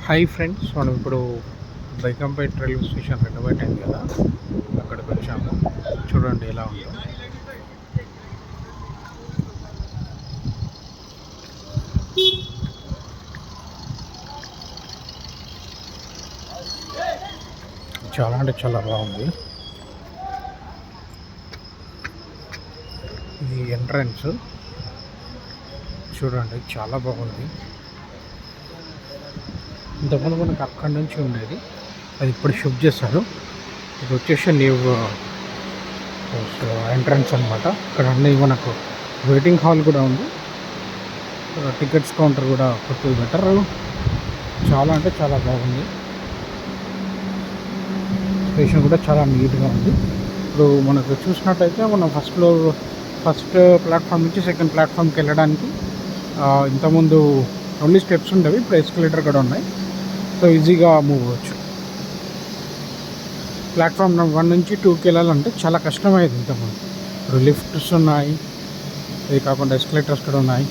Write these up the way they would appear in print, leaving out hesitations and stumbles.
Hi friends, మనం ఇప్పుడు బైకంపేట్ railway station renovate అయింది కదా, అక్కడికి వచ్చాము. చూడండి ఎలా ఉందో. చాలా అంటే చాలా బాగుంది. ఇది ఎంట్రన్స్ చూడండి, చాలా బాగుంది. ఇంతకుముందు మనకు అక్కడి నుంచి ఉండేది, అది ఇప్పుడు షిఫ్ట్ చేశారు. ఇది వచ్చేసి న్యూ ఎంట్రన్స్ అనమాట. ఇక్కడ అన్నీ మనకు వెయిటింగ్ హాల్ కూడా ఉంది, టికెట్స్ కౌంటర్ కూడా కొద్దిగా బెటర్. చాలా అంటే చాలా బాగుంది. స్టేషన్ కూడా చాలా నీట్గా ఉంది. ఇప్పుడు మనకు చూసినట్టయితే మనం ఫస్ట్ ప్లాట్ఫామ్ నుంచి సెకండ్ ప్లాట్ఫామ్కి వెళ్ళడానికి ఇంతకుముందు ఓన్లీ స్టెప్స్ ఉండేవి, ఇప్పుడు ఎస్కలేటర్ కూడా ఉన్నాయి. సో ఈజీగా మూవ్ అవ్వచ్చు. ప్లాట్ఫామ్ 1 నుంచి 2కి వెళ్ళాలంటే చాలా కష్టమయ్యేది ఇంతకుముందు. ఇప్పుడు లిఫ్ట్స్ ఉన్నాయి, ఇది కాకుండా ఎస్కలేటర్స్ కూడా ఉన్నాయి.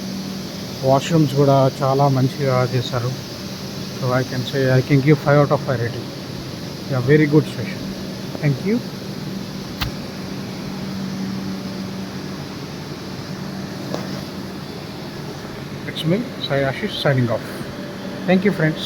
వాష్రూమ్స్ కూడా చాలా మంచిగా చేశారు. So I can give 5 out of 5 rating. Very good station. Thank you. It's me, Sai Ashish, signing off. Thank you, friends.